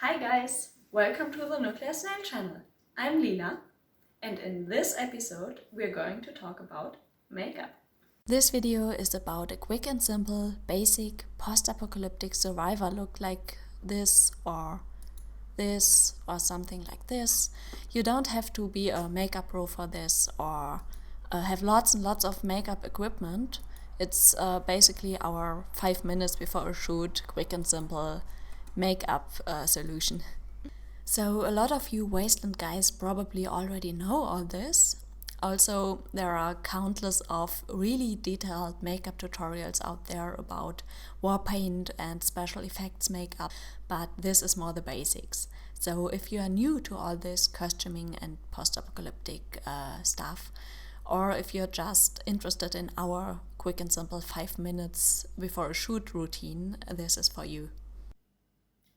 Hi guys, welcome to the Nuclear Snail channel. I'm Lila, and in this episode we're going to talk about makeup. This video is about a quick and simple, basic, post-apocalyptic survivor look like this or something like this. You don't have to be a makeup pro for this or have lots and lots of makeup equipment. It's basically our 5 minutes before a shoot, quick and simple makeup solution. So a lot of you Wasteland guys probably already know all this. Also, there are countless of really detailed makeup tutorials out there about war paint and special effects makeup, but this is more the basics. So if you are new to all this costuming and post-apocalyptic stuff, or if you're just interested in our quick and simple 5 minutes before a shoot routine, this is for you.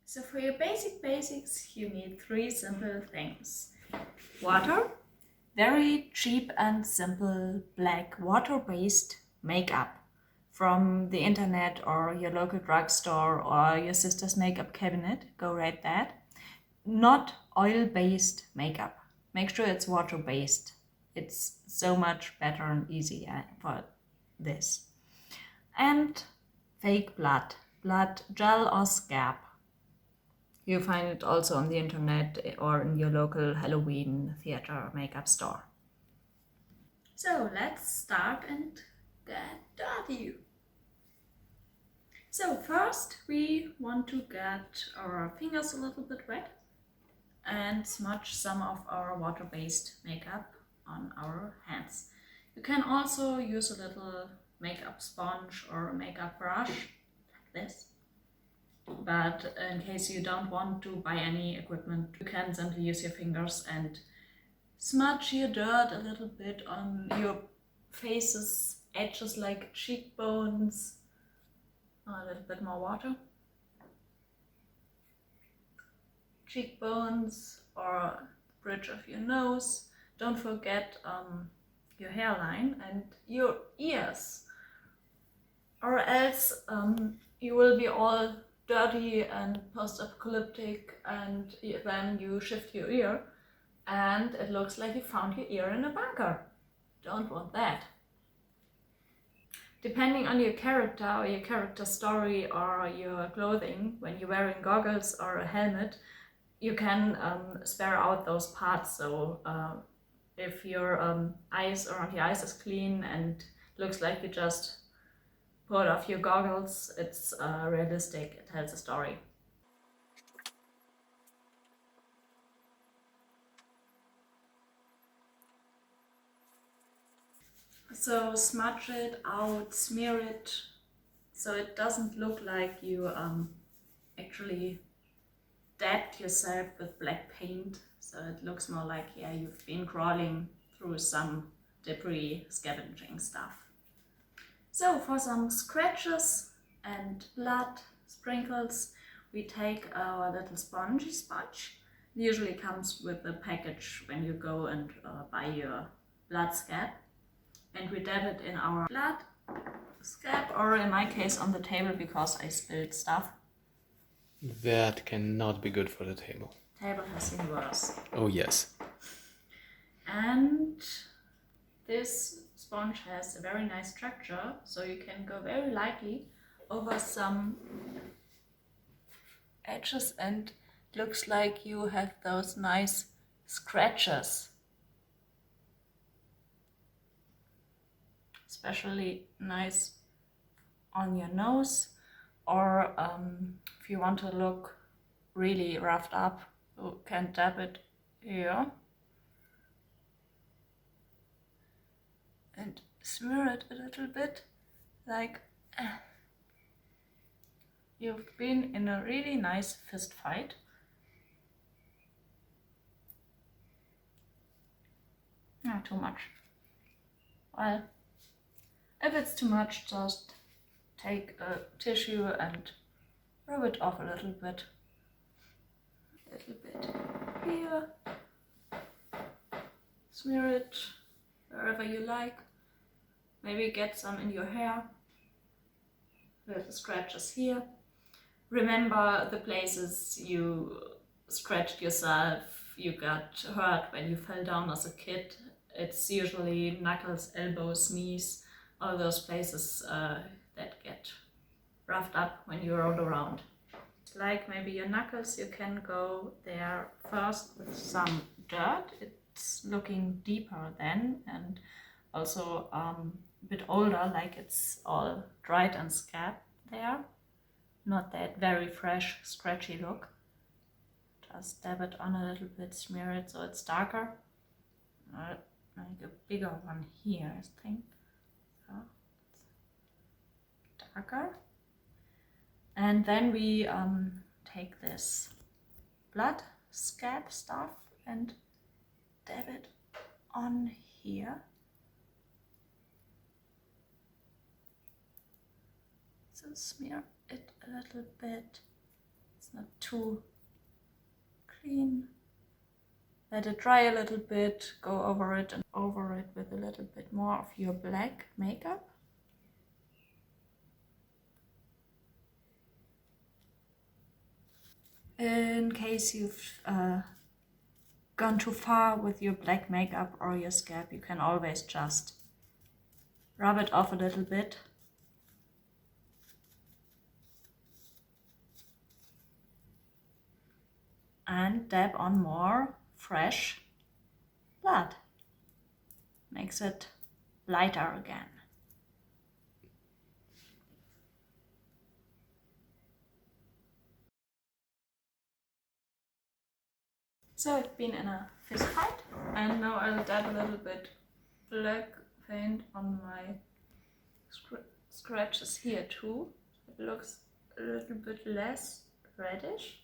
So for your basics, you need 3 simple things. Water, very cheap and simple black water-based makeup from the internet or your local drugstore or your sister's makeup cabinet. Go rate that. Not oil-based makeup. Make sure it's water-based. It's so much better and easier for this. And fake blood gel or scab. You find it also on the internet or in your local Halloween theater makeup store. So let's start and get dirty. So first we want to get our fingers a little bit wet and smudge some of our water-based makeup on our hands. You can also use a little makeup sponge or a makeup brush like this. But in case you don't want to buy any equipment, you can simply use your fingers and smudge your dirt a little bit on your face's edges like cheekbones. A little bit more water. Cheekbones or bridge of your nose. Don't forget your hairline and your ears, or else you will be all dirty and post-apocalyptic, and then you shift your ear and it looks like you found your ear in a bunker. Don't want that. Depending on your character or your character story or your clothing, when you're wearing goggles or a helmet, you can spare out those parts. So if your eyes around your eyes is clean and looks like you just pulled off your goggles, it's realistic, it tells a story. So smudge it out, smear it, so it doesn't look like you actually dabbed yourself with black paint. So it looks more like, yeah, you've been crawling through some debris scavenging stuff. So for some scratches and blood sprinkles, we take our little spongy sponge. It usually comes with the package when you go and buy your blood scab. And we dab it in our blood scab, or in my case on the table because I spilled stuff. That cannot be good for the table. Table has seen worse. Oh yes. And this sponge has a very nice structure, so you can go very lightly over some edges and it looks like you have those nice scratches. Especially nice on your nose, or if you want to look really roughed up, you can dab it here and smear it a little bit, like you've been in a really nice fist fight. Not too much. Well, if it's too much, just take a tissue and rub it off a little bit. A little bit here. Smear it wherever you like. Maybe get some in your hair. Little scratches here. Remember the places you scratched yourself, you got hurt when you fell down as a kid, it's usually knuckles, elbows, knees, all those places that get roughed up when you roll around. Like maybe your knuckles, you can go there first with some dirt. It's looking deeper then, and also a bit older, like it's all dried and scabbed there. Not that very fresh, scratchy look. Just dab it on a little bit, smear it so it's darker. Like a bigger one here, I think. So it's darker. And then we take this blood scab stuff and dab it on here. So smear it a little bit. It's not too clean. Let it dry a little bit, go over it and over it with a little bit more of your black makeup. In case you've gone too far with your black makeup or your scab, you can always just rub it off a little bit. And dab on more fresh blood. Makes it lighter again. So I've been in a fist fight, and now I'll dab a little bit black paint on my scratches here too. It looks a little bit less reddish.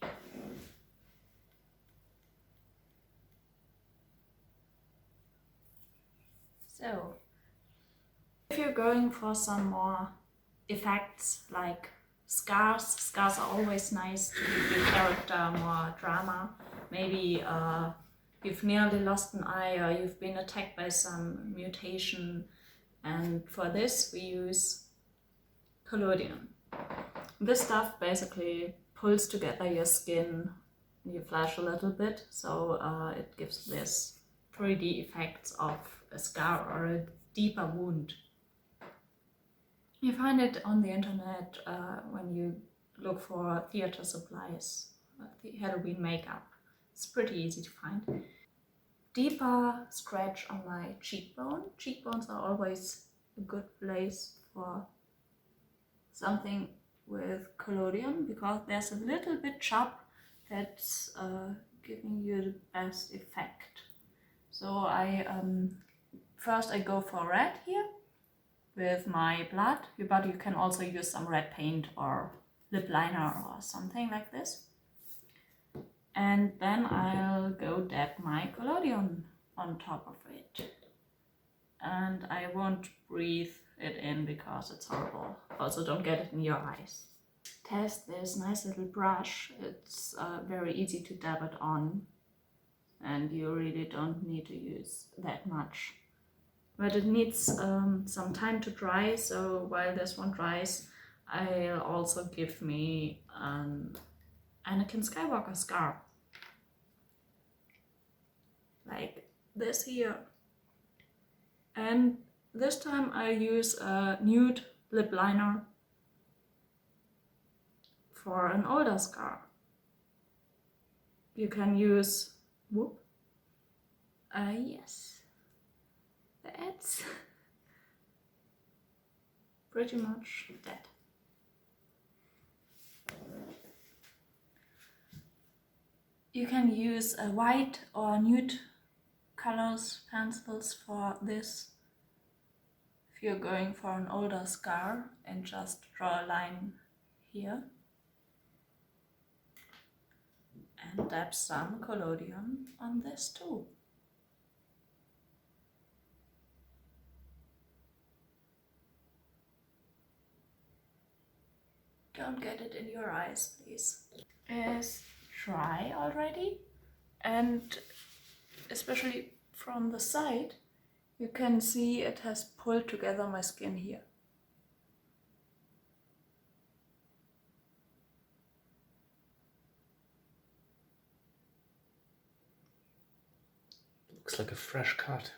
So, if you're going for some more effects like scars are always nice to give your character more drama. Maybe you've nearly lost an eye or you've been attacked by some mutation, and for this we use collodion. This stuff basically pulls together your skin, your flesh a little bit, so it gives this 3D effects of a scar or a deeper wound. You find it on the internet when you look for theater supplies, the Halloween makeup. It's pretty easy to find. Deeper scratch on my cheekbone. Cheekbones are always a good place for something with collodion because there's a little bit chop that's giving you the best effect. So first I go for red here with my blood, but you can also use some red paint or lip liner or something like this. And then I'll go dab my collodion on top of it. And I won't breathe it in because it's horrible. Also, don't get it in your eyes. Test this nice little brush. It's very easy to dab it on, and you really don't need to use that much. But it needs some time to dry, so while this one dries, I'll also give me an Anakin Skywalker scar. Like this here. And this time I use a nude lip liner for an older scar. You can use, yes, that's pretty much that. You can use a white or nude colors, pencils for this if you're going for an older scar, and just draw a line here and dab some collodion on this too. Don't get it in your eyes, please. It's dry already, and especially from the side, you can see it has pulled together my skin here. Looks like a fresh cut.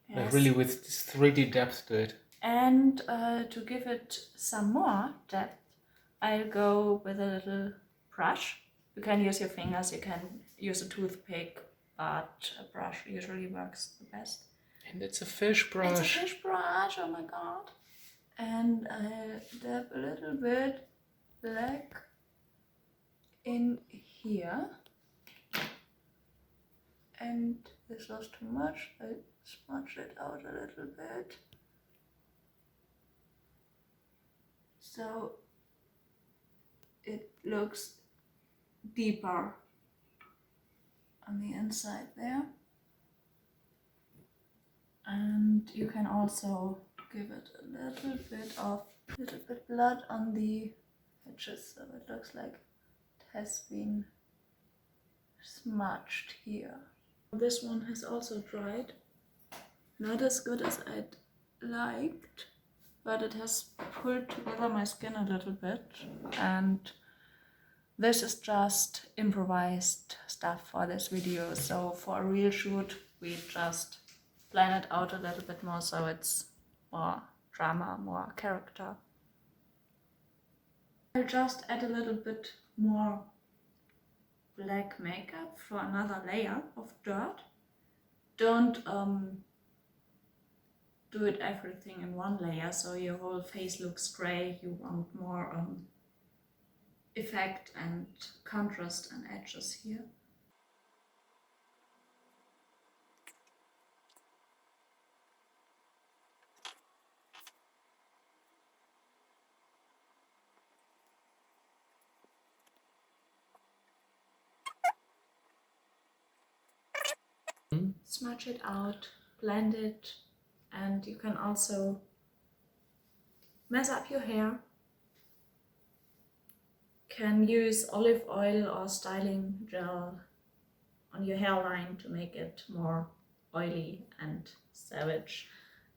Yes. Like really with this 3D depth to it. And to give it some more depth, I'll go with a little brush. You can use your fingers, you can use a toothpick, but a brush usually works the best. And it's a fish brush. It's a fish brush, oh my god. And I'll dab a little bit black in here. And this was too much, I smudged it out a little bit. So it looks deeper on the inside there. And you can also give it a little bit blood on the edges, so it looks like it has been smudged here. This one has also dried. Not as good as I'd liked, but it has pulled together my skin a little bit, and this is just improvised stuff for this video. So for a real shoot, we just plan it out a little bit more so it's more drama, more character. I'll just add a little bit more black makeup for another layer of dirt. Don't do it everything in one layer so your whole face looks grey. You want more effect and contrast and edges here. Smudge it out, blend it, and you can also mess up your hair. Can use olive oil or styling gel on your hairline to make it more oily and savage.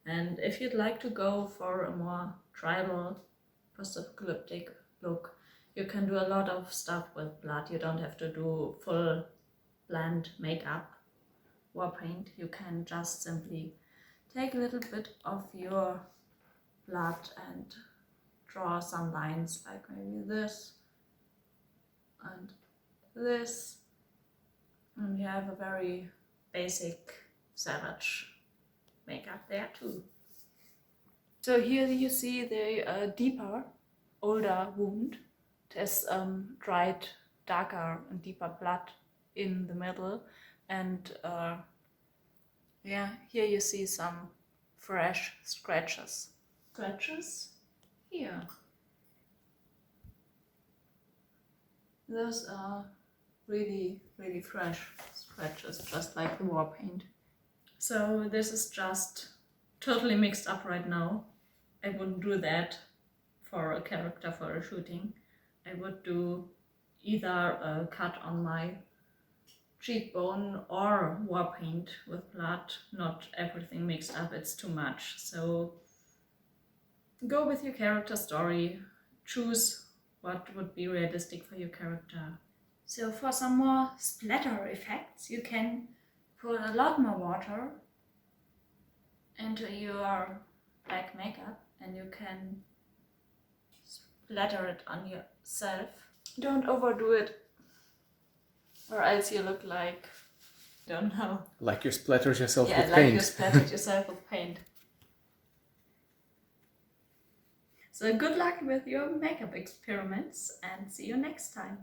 And if you'd like to go for a more tribal post-apocalyptic look, you can do a lot of stuff with blood. You don't have to do full blend makeup or paint. You can just simply take a little bit of your blood and draw some lines, like maybe this and this, and you have a very basic savage makeup there too. So here you see the deeper, older wound. It has dried darker and deeper blood in the middle, and yeah, here you see some fresh scratches. Scratches here. Those are really, really fresh scratches, just like the war paint. So this is just totally mixed up right now. I wouldn't do that for a character for a shooting. I would do either a cut on my cheekbone or war paint with blood, not everything mixed up, it's too much. So go with your character story, choose what would be realistic for your character. So for some more splatter effects, you can put a lot more water into your black makeup and you can splatter it on yourself. Don't overdo it, or else you look like, don't know. Like you splattered yourself with like paint. you splattered yourself with paint. So good luck with your makeup experiments and see you next time.